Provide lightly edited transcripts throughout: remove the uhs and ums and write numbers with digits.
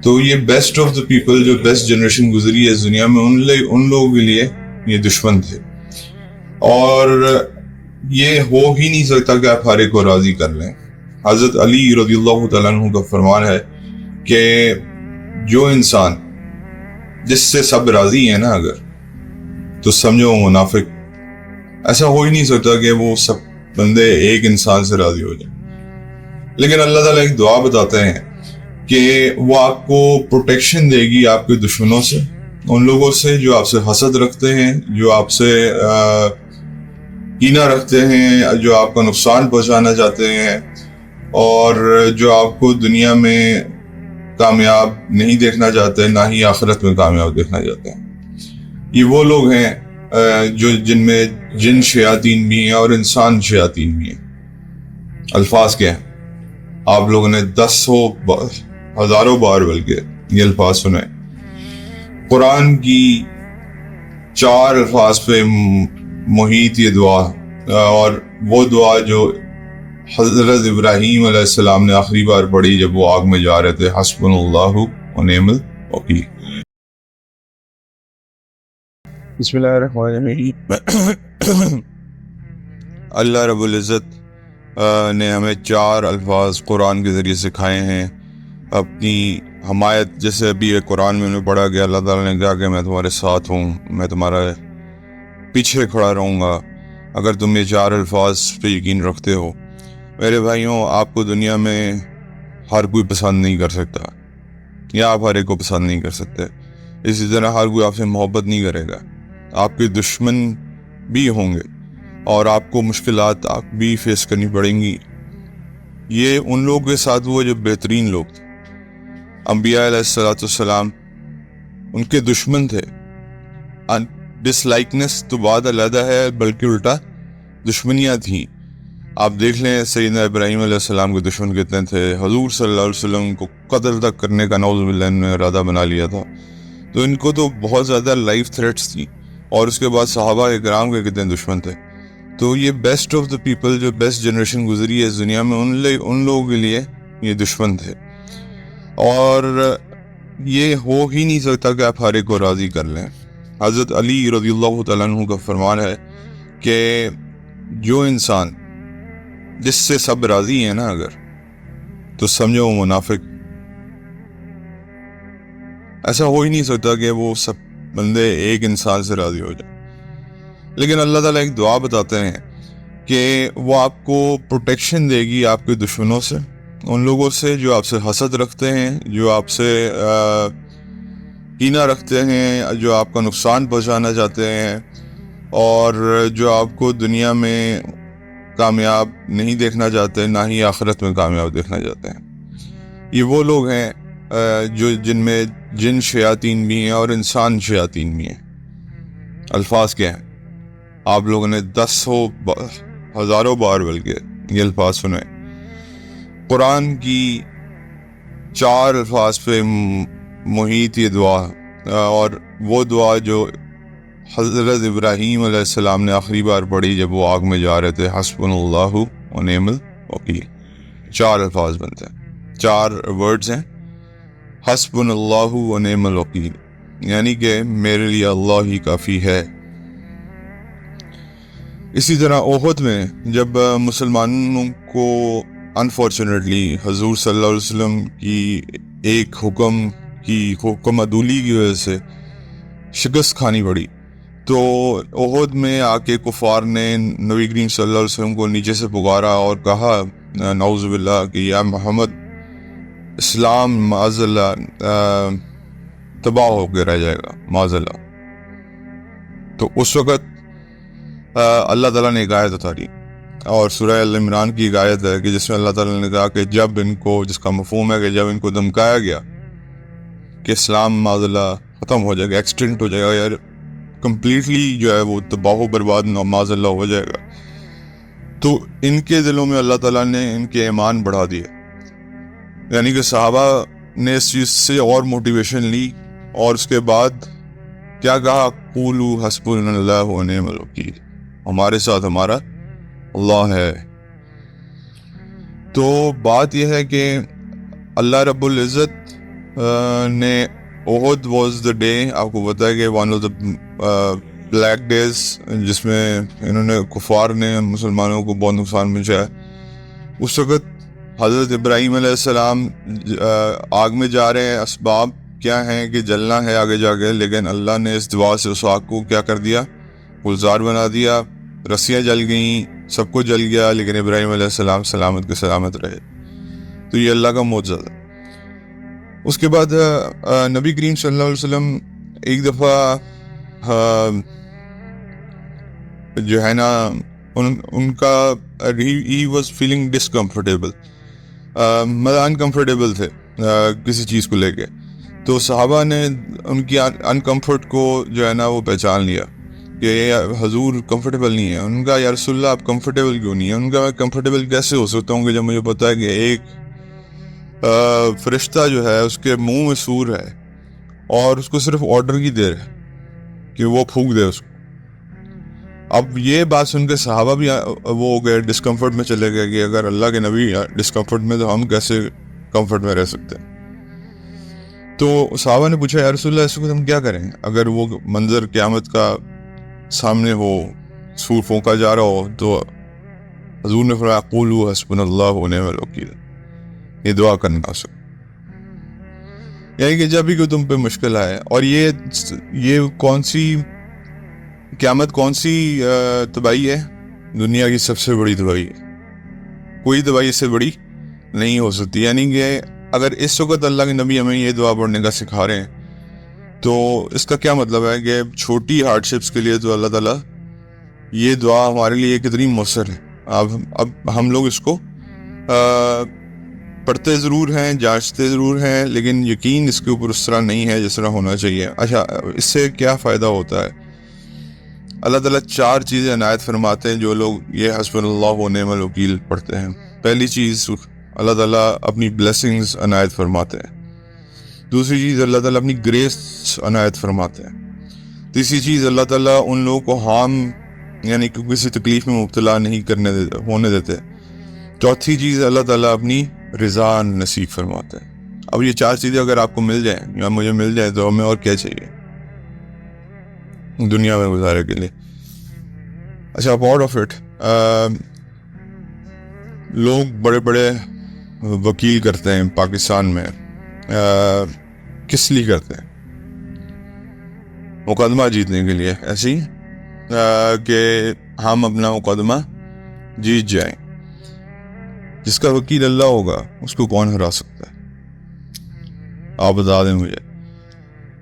تو یہ best of the people, جو بیسٹ جنریشن گزری ہے اس دنیا میں، ان لوگوں کے لیے یہ دشمن تھے. اور یہ ہو ہی نہیں سکتا کہ آپ ہر ایک کو راضی کر لیں. حضرت علی رضی اللہ تعالیٰ عنہ کا فرمان ہے کہ جو انسان جس سے سب راضی ہیں نا اگر، تو سمجھو وہ منافق. ایسا ہو ہی نہیں سکتا کہ وہ سب بندے ایک انسان سے راضی ہو جائیں. لیکن اللہ تعالیٰ ایک دعا بتاتے ہیں کہ وہ آپ کو پروٹیکشن دے گی آپ کے دشمنوں سے، ان لوگوں سے جو آپ سے حسد رکھتے ہیں، جو آپ سے کینہ رکھتے ہیں، جو آپ کا نقصان پہنچانا چاہتے ہیں، اور جو آپ کو دنیا میں کامیاب نہیں دیکھنا چاہتے، نہ ہی آخرت میں کامیاب دیکھنا چاہتے ہیں. یہ وہ لوگ ہیں جو جن میں جن شیاطین بھی ہیں اور انسان شیاطین بھی ہیں. الفاظ کیا ہیں؟ آپ لوگوں نے ہزاروں بار بلکہ یہ الفاظ سنے. قرآن کی 4 الفاظ پہ محیط یہ دعا، اور وہ دعا جو حضرت ابراہیم علیہ السلام نے آخری بار پڑھی جب وہ آگ میں جا رہے تھے، حسبنا اللہ و نعم الوکیل. بسم اللہ الرحمن الرحیم. اللہ رب العزت نے ہمیں 4 الفاظ قرآن کے ذریعے سکھائے ہیں اپنی حمایت. جیسے ابھی قرآن میں انہیں پڑھا گیا، اللہ تعالیٰ نے کہا کہ میں تمہارے ساتھ ہوں، میں تمہارا پیچھے کھڑا رہوں گا اگر تم یہ 4 الفاظ پہ یقین رکھتے ہو. میرے بھائیوں، آپ کو دنیا میں ہر کوئی پسند نہیں کر سکتا، یا آپ ہر ایک کو پسند نہیں کر سکتے. اسی طرح ہر کوئی آپ سے محبت نہیں کرے گا. آپ کے دشمن بھی ہوں گے اور آپ کو مشکلات بھی فیس کرنی پڑیں گی. یہ ان لوگوں کے ساتھ وہ جو بہترین لوگ تھے، انبیاء علیہ السلام، ان کے دشمن تھے. ڈس لائکنس تو بات علیحدہ ہے، بلکہ الٹا دشمنیاں تھیں. آپ دیکھ لیں سیدنا ابراہیم علیہ السلام کے دشمن کتنے تھے. حضور صلی اللہ علیہ وسلم کو قتل تک کرنے کا نعوذ باللہ نے ارادہ بنا لیا تھا. تو ان کو تو بہت زیادہ لائف تھریٹس تھیں. اور اس کے بعد صحابہ اکرام کے کتنے دشمن تھے. تو یہ بیسٹ آف دا پیپل، جو بیسٹ جنریشن گزری ہے اس دنیا میں، ان لوگوں کے لیے یہ دشمن تھے. اور یہ ہو ہی نہیں سکتا کہ آپ ہر ایک کو راضی کر لیں. حضرت علی رضی اللہ تعالیٰ عنہ کا فرمان ہے کہ جو انسان جس سے سب راضی ہیں نا اگر، تو سمجھو وہ منافق. ایسا ہو ہی نہیں سکتا کہ وہ سب بندے ایک انسان سے راضی ہو جائیں. لیکن اللہ تعالیٰ ایک دعا بتاتے ہیں کہ وہ آپ کو پروٹیکشن دے گی آپ کے دشمنوں سے، ان لوگوں سے جو آپ سے حسد رکھتے ہیں، جو آپ سے کینہ رکھتے ہیں، جو آپ کا نقصان پہنچانا چاہتے ہیں، اور جو آپ کو دنیا میں کامیاب نہیں دیکھنا چاہتے، نہ ہی آخرت میں کامیاب دیکھنا چاہتے ہیں. یہ وہ لوگ ہیں جو جن میں جن شیاطین بھی ہیں اور انسان شیاطین بھی ہیں. الفاظ کیا ہیں؟ آپ لوگوں نے ہزاروں بار بلکہ یہ الفاظ سنے. قرآن کی 4 الفاظ پہ محیط یہ دعا، اور وہ دعا جو حضرت ابراہیم علیہ السلام نے آخری بار پڑھی جب وہ آگ میں جا رہے تھے، حسبنا اللہ و نعم الوکیل. 4 الفاظ بنتے ہیں، 4 ورڈز ہیں. حسبنا اللہ و نعم الوکیل، یعنی کہ میرے لیے اللہ ہی کافی ہے. اسی طرح احد میں جب مسلمانوں کو انفارچونیٹلی حضور صلی اللہ علیہ وسلم کی ایک حکم عدولی کی وجہ سے شکست کھانی پڑی، تو احد میں آ کے کفار نے نبی کریم صلی اللہ علیہ وسلم کو نیچے سے پکارا اور کہا نعوذ باللہ کہ یا محمد، اسلام معاذ اللہ تباہ ہو کے رہ جائے گا معاذ اللہ. تو اس وقت اللہ تعالیٰ نے ایک آیت اتاری، اور سورہ ال عمران کی ایک آیت ہے کہ جس میں اللہ تعالیٰ نے کہا کہ جب ان کو، جس کا مفہوم ہے کہ جب ان کو دھمکایا گیا کہ اسلام معاذ اللہ ختم ہو جائے گا، ایکسٹنٹ ہو جائے گا، یار کمپلیٹلی جو ہے وہ تباہ و برباد معاذ اللہ ہو جائے گا، تو ان کے دلوں میں اللہ تعالیٰ نے ان کے ایمان بڑھا دیا. یعنی کہ صحابہ نے اس چیز سے اور موٹیویشن لی، اور اس کے بعد کیا کہا؟ قولوا حسبنا اللہ و نعم الوکیل، ہمارے ساتھ ہمارا اللہ ہے. تو بات یہ ہے کہ اللہ رب العزت نے احد واز دا ڈے، آپ کو پتا ہے کہ one of the black days جس میں انہوں نے کفار نے مسلمانوں کو بہت نقصان پہنچایا. اس وقت حضرت ابراہیم علیہ السلام آگ میں جا رہے ہیں، اسباب کیا ہیں کہ جلنا ہے آگے جا کے، لیکن اللہ نے اس دعا سے اس آگ کو کیا کر دیا، گلزار بنا دیا، رسیاں جل گئیں، سب کچھ جل گیا، لیکن ابراہیم علیہ السلام سلامت کے سلامت رہے. تو یہ اللہ کا معجزہ تھا. اس کے بعد نبی کریم صلی اللہ علیہ وسلم ایک دفعہ جو ہے نا ان کا ہی واز فیلنگ ڈسکمفرٹیبل، مطلب انکمفرٹیبل تھے کسی چیز کو لے کے. تو صحابہ نے ان کی انکمفرٹ کو جو ہے نا وہ پہچان لیا کہ یہ حضور کمفرٹیبل نہیں ہے. ان کا یا رسول اللہ آپ کمفرٹیبل کیوں نہیں ہے؟ ان کا میں کمفرٹیبل کیسے ہو سکتا ہوں کہ جب مجھے پتا ہے کہ ایک فرشتہ جو ہے اس کے منہ میں سور ہے اور اس کو صرف آرڈر کی دیر ہے کہ وہ پھونک دے اس کو. اب یہ بات سن کے صحابہ بھی وہ ہو گئے، ڈسکمفرٹ میں چلے گئے کہ اگر اللہ کے نبی ڈسکمفرٹ میں تو ہم کیسے کمفرٹ میں رہ سکتے ہیں. تو صحابہ نے پوچھا یا رسول اللہ اس وقت ہم کیا کریں؟ اگر وہ منظر قیامت کا سامنے ہو، سور پھونکا جا رہا ہو، تو حضور نے فرمایا قولوا حسبنا اللہ ونعم الوکیل، یہ دعا کرنا سکتا. یعنی کہ جب بھی کوئی تم پہ مشکل آئے، اور یہ کون سی قیامت، کون سی تباہی ہے؟ دنیا کی سب سے بڑی تباہی ہے، کوئی تباہی اس سے بڑی نہیں ہو سکتی. یعنی کہ اگر اس وقت اللہ کے نبی ہمیں یہ دعا پڑھنے کا سکھا رہے ہیں تو اس کا کیا مطلب ہے کہ چھوٹی ہارڈ شپس کے لیے تو اللہ تعالیٰ یہ دعا ہمارے لیے کتنی مؤثر ہے. اب ہم لوگ اس کو پڑھتے ضرور ہیں، جانچتے ضرور ہیں، لیکن یقین اس کے اوپر اس طرح نہیں ہے جس طرح ہونا چاہیے. اچھا، اس سے کیا فائدہ ہوتا ہے؟ اللہ تعالیٰ 4 چیزیں عنایت فرماتے ہیں جو لوگ یہ حسبنا اللہ ونعم الوکیل پڑھتے ہیں. پہلی چیز، اللہ تعالیٰ اپنی بلیسنگز عنایت فرماتے ہیں. دوسری چیز، اللہ تعالیٰ اپنی گریس عنایت فرماتے ہیں. تیسری چیز، اللہ تعالیٰ ان لوگوں کو ہارم یعنی کہ کسی تکلیف میں مبتلا نہیں ہونے دیتے. چوتھی چیز، اللہ تعالیٰ اپنی رضا نصیب فرماتے ہیں. اب یہ 4 چیزیں اگر آپ کو مل جائیں یا مجھے مل جائیں تو ہمیں اور کیا چاہیے دنیا میں گزارے کے لیے. اچھا، پارٹ آف اٹ، لوگ بڑے بڑے وکیل کرتے ہیں پاکستان میں. کس لیے کرتے ہیں؟ مقدمہ جیتنے کے لیے، ایسے ہی کہ ہم اپنا مقدمہ جیت جائیں. جس کا وکیل اللہ ہوگا اس کو کون ہرا سکتا ہے؟ آپ بتا دیں مجھے.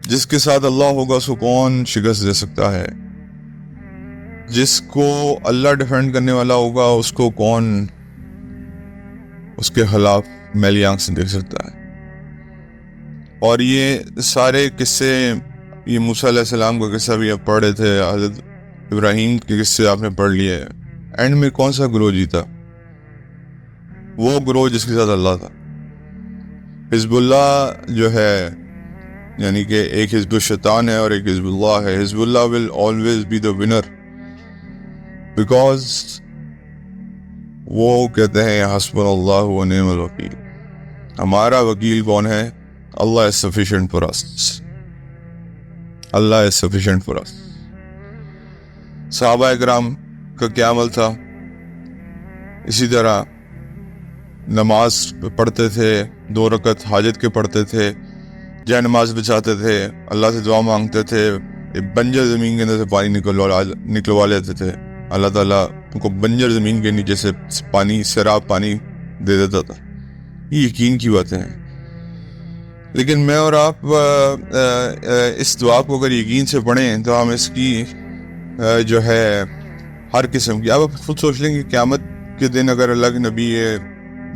جس کے ساتھ اللہ ہوگا اس کو کون شکست دے سکتا ہے؟ جس کو اللہ ڈیفینڈ کرنے والا ہوگا اس کو کون اس کے خلاف میلی آنکھ سے دیکھ سکتا ہے؟ اور یہ سارے قصے، یہ موسیٰ علیہ السلام کا قصہ بھی آپ پڑھ رہے تھے، حضرت ابراہیم کے قصے آپ نے پڑھ لیے. اینڈ میں کون سا گروہ جیتا؟ وہ گروہ جس کے ساتھ اللہ تھا. حزب اللہ جو ہے، یعنی کہ ایک حزب الشیطان ہے اور ایک حزب اللہ ہے. حزب اللہ will always be the winner because وہ کہتے ہیں حسبنا اللہ ونعم الوکیل. ہمارا وکیل کون ہے؟ اللہ is sufficient for us. Allah is sufficient for us. صحابہ اکرام کا کیا عمل تھا؟ اسی طرح نماز پڑھتے تھے، 2 رکعت حاجت کے پڑھتے تھے، جائے نماز بچاتے تھے، اللہ سے دعا مانگتے تھے، بنجر زمین کے اندر سے پانی نکلوا لیتے تھے. اللہ تعالیٰ ان کو بنجر زمین کے نیچے سے پانی، سیراب پانی دے دیتا تھا. یہ یقین کی باتیں ہیں. لیکن میں اور آپ اس دعا کو اگر یقین سے پڑھیں تو ہم اس کی جو ہے ہر قسم کی، آپ خود سوچ لیں کہ قیامت کے دن اگر اللہ کے نبی یہ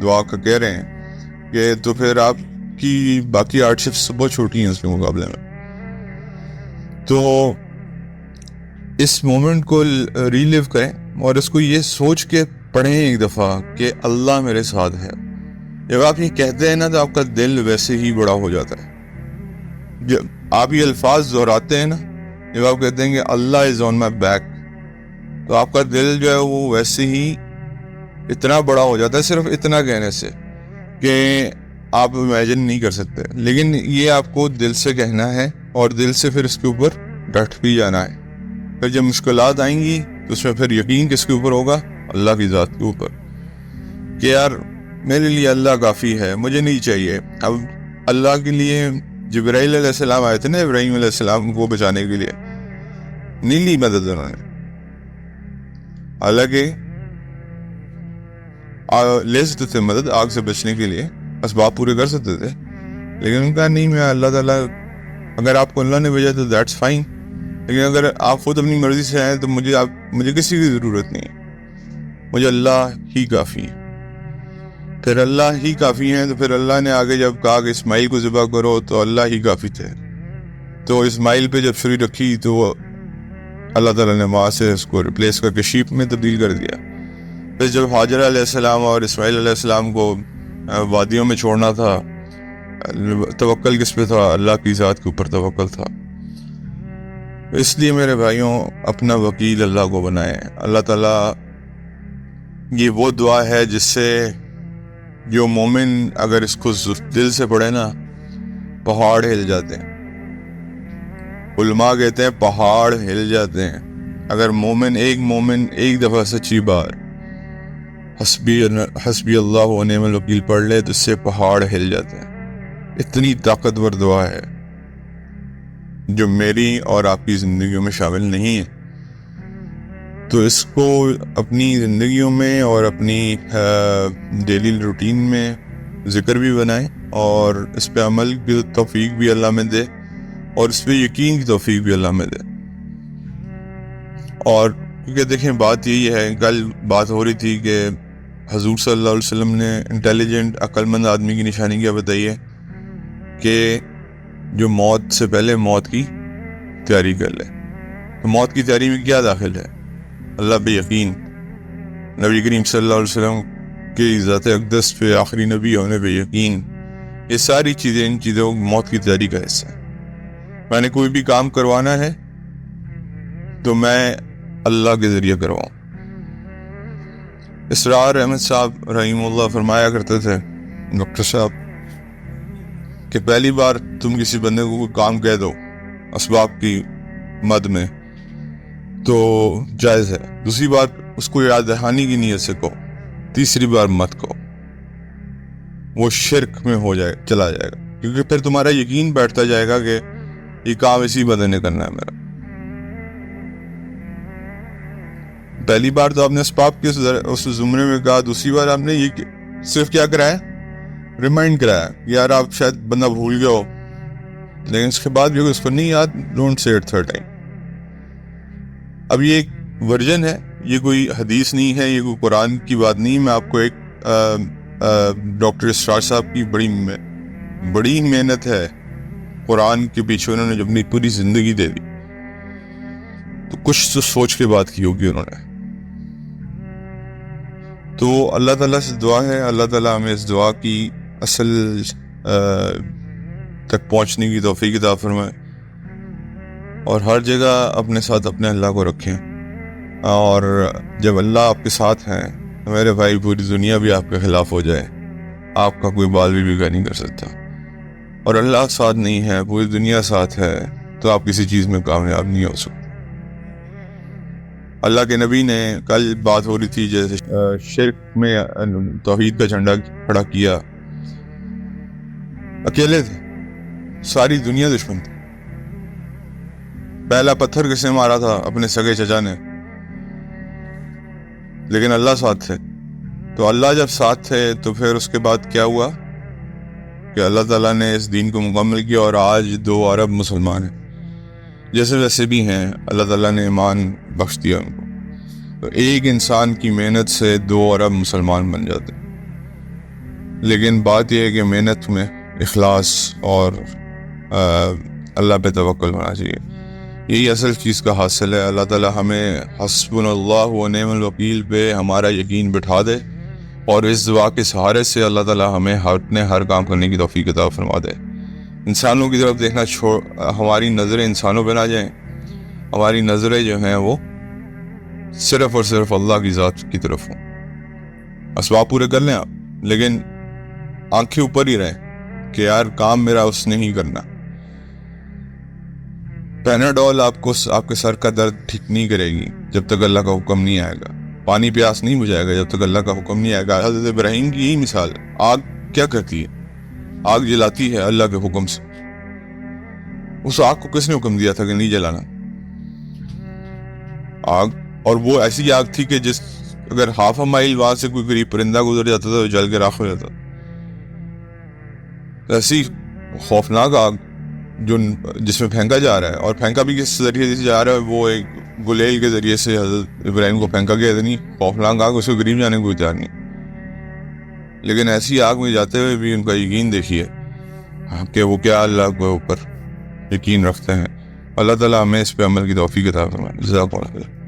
دعا کا کہہ رہے ہیں کہ تو پھر آپ کی باقی ہارڈ شپس بہت چھوٹی ہیں اس کے مقابلے میں. تو اس مومنٹ کو ریلیو کریں اور اس کو یہ سوچ کے پڑھیں ایک دفعہ کہ اللہ میرے ساتھ ہے. جب آپ یہ کہتے ہیں نا تو آپ کا دل ویسے ہی بڑا ہو جاتا ہے. جب آپ یہ الفاظ دہراتے ہیں نا، جب آپ کہتے ہیں کہ اللہ از آن مائی بیک، تو آپ کا دل جو ہے وہ ویسے ہی اتنا بڑا ہو جاتا ہے صرف اتنا کہنے سے کہ آپ امیجن نہیں کر سکتے، لیکن یہ آپ کو دل سے کہنا ہے اور دل سے پھر اس کے اوپر ڈٹ بھی جانا ہے۔ پھر جب مشکلات آئیں گی تو اس میں پھر یقین کس کے اوپر ہوگا؟ اللہ کی ذات کے اوپر، کہ یار میرے لیے اللہ کافی ہے، مجھے نہیں چاہیے۔ اب اللہ کے لیے جبرائیل علیہ السلام آئے تھے نا ابراہیم علیہ السلام کو بچانے کے لیے، نہیں لی مدد انہوں نے، حالانکہ لے سکتے تھے مدد آگ سے بچنے کے لیے، اسباب پورے کر سکتے تھے، لیکن ان کا نہیں، میں اللہ تعالیٰ، اگر آپ کو اللہ نے بھیجا تو دیٹس فائن، لیکن اگر آپ خود اپنی مرضی سے آئیں تو مجھے کسی کی ضرورت نہیں ہے، مجھے اللہ ہی کافی ہے۔ پھر اللہ ہی کافی ہیں تو پھر اللہ نے آگے جب کہا کہ اسماعیل کو ذبح کرو تو اللہ ہی کافی تھے، تو اسماعیل پہ جب چھری رکھی تو وہ اللہ تعالیٰ نے وہاں سے اس کو ریپلیس کر کے شیپ میں تبدیل کر دیا۔ پھر جب حاجرہ علیہ السلام اور اسماعیل علیہ السلام کو وادیوں میں چھوڑنا تھا، توکل کس پہ تھا؟ اللہ کی ذات کے اوپر توکل تھا۔ اس لیے میرے بھائیوں، اپنا وکیل اللہ کو بنائیں۔ اللہ تعالیٰ، یہ وہ دعا ہے جس سے جو مومن اگر اس کو دل سے پڑھے نا، پہاڑ ہل جاتے ہیں۔ علماء کہتے ہیں پہاڑ ہل جاتے ہیں اگر مومن ایک دفعہ سچی بار حسبی اللہ و نعم الوکیل پڑھ لے تو اس سے پہاڑ ہل جاتے ہیں۔ اتنی طاقتور دعا ہے جو میری اور آپ کی زندگیوں میں شامل نہیں ہے، تو اس کو اپنی زندگیوں میں اور اپنی ڈیلی روٹین میں ذکر بھی بنائیں، اور اس پہ عمل کی توفیق بھی اللہ میں دے، اور اس پہ یقین کی توفیق بھی اللہ میں دے۔ اور کیونکہ دیکھیں بات یہی ہے، کل بات ہو رہی تھی کہ حضور صلی اللہ علیہ وسلم نے انٹیلیجنٹ عقل مند آدمی کی نشانی کیا بتائی ہے؟ کہ جو موت سے پہلے موت کی تیاری کر لے۔ تو موت کی تیاری میں کیا داخل ہے؟ اللہ پہ یقین، نبی کریم صلی اللہ علیہ وسلم کی ذات اقدس پہ، آخری نبی ہونے پہ یقین، یہ ساری چیزیں، ان چیزوں موت کی تیاری کا حصہ ہے۔ میں نے کوئی بھی کام کروانا ہے تو میں اللہ کے ذریعے کرواؤں۔ اسرار احمد صاحب رحمہ اللہ فرمایا کرتے تھے، ڈاکٹر صاحب، کہ پہلی بار تم کسی بندے کو کوئی کام کہہ دو اسباب کی مد میں تو جائز ہے، دوسری بار اس کو یاد دہانی کی نیت سے کہو، تیسری بار مت کہو، وہ شرک میں چلا جائے گا، کیونکہ پھر تمہارا یقین بیٹھتا جائے گا کہ یہ کام اسی بندے نے کرنا ہے میرا۔ پہلی بار تو آپ نے اسباب کے اس زمرے میں کہا، دوسری بار آپ نے یہ صرف کیا کرایا؟ ریمائنڈ کرایا، یار آپ شاید بندہ بھول گیا ہو، لیکن اس کے بعد بھی اس کو نہیں یاد، don't say it third time. اب یہ ایک ورژن ہے، یہ کوئی حدیث نہیں ہے، یہ کوئی قرآن کی بات نہیں۔ میں آپ کو ایک ڈاکٹر اسرار صاحب کی بڑی محنت ہے قرآن کے پیچھے، انہوں نے جب اپنی پوری زندگی دے دی، تو کچھ تو سوچ کے بات کی ہوگی انہوں نے۔ تو اللہ تعالیٰ سے دعا ہے، اللہ تعالیٰ ہمیں اس دعا کی اصل تک پہنچنے کی توفیق عطا فرمائے، اور ہر جگہ اپنے ساتھ اپنے اللہ کو رکھیں۔ اور جب اللہ آپ کے ساتھ ہیں تو میرے بھائی، پوری دنیا بھی آپ کے خلاف ہو جائے، آپ کا کوئی بال بھی بگاڑ نہیں کر سکتا۔ اور اللہ ساتھ نہیں ہے، پوری دنیا ساتھ ہے، تو آپ کسی چیز میں کامیاب نہیں ہو سکتے۔ اللہ کے نبی نے، کل بات ہو رہی تھی جیسے شرک میں توحید کا جھنڈا کھڑا کیا، اکیلے تھے، ساری دنیا دشمن تھی۔ پہلا پتھر کس نے مارا تھا؟ اپنے سگے چچا نے، لیکن اللہ ساتھ تھے۔ تو اللہ جب ساتھ تھے تو پھر اس کے بعد کیا ہوا کہ اللہ تعالیٰ نے اس دین کو مکمل کیا، اور آج 2 ارب مسلمان ہیں، جیسے ویسے بھی ہیں، اللہ تعالیٰ نے ایمان بخش دیا ان کو۔ تو ایک انسان کی محنت سے 2 ارب مسلمان بن جاتے ہیں۔ لیکن بات یہ ہے کہ محنت میں اخلاص اور اللہ پہ توکل ہونا چاہیے، یہی اصل چیز کا حاصل ہے۔ اللہ تعالیٰ ہمیں حسبنا اللہ و نعم الوکیل پہ ہمارا یقین بٹھا دے، اور اس دعا کے سہارے سے اللہ تعالیٰ ہمیں ہر کام کرنے کی توفیق عطا فرما دے۔ انسانوں کی طرف دیکھنا ہماری نظریں انسانوں پہ نہ جائیں، ہماری نظریں جو ہیں وہ صرف اور صرف اللہ کی ذات کی طرف ہوں۔ اسباب پورے کر لیں آپ، لیکن آنکھیں اوپر ہی رہیں کہ یار کام میرا اس نے ہی کرنا. پیناڈول آپ کے سر کا درد ٹھیک نہیں کرے گی جب تک اللہ کا حکم نہیں آئے گا. پانی پیاس نہیں بجھائے گا جب تک اللہ کا حکم نہیں آئے گا. حضرت ابراہیم کی یہی مثال ہے. آگ کیا کرتی ہے؟ آگ جلاتی ہے اللہ کے حکم سے. اس آگ کو کس نے حکم دیا تھا کہ نہیں جلانا؟ آگ. اور وہ ایسی آگ تھی کہ اگر ہاف اے مائل وہاں سے کوئی غریب پرندہ گزر جاتا تھا تو جل کے راکھ ہو جاتا. ایسی خوفناک آگ جس میں پھینکا جا رہا ہے, اور پھینکا بھی کس ذریعے سے جا رہا ہے؟ وہ ایک گلیل کے ذریعے سے حضرت ابراہیم کو پھینکا گیا. اتنی خوفناک آگ, اس کو غریب جانے کو تیار نہیں. لیکن ایسی آگ میں جاتے ہوئے بھی ان کا یقین دیکھیے کہ وہ کیا اللہ کے اوپر یقین رکھتے ہیں. اللہ تعالیٰ ہمیں اس پہ عمل کی توفیق عطا فرمائے. جزاک اللہ خیر.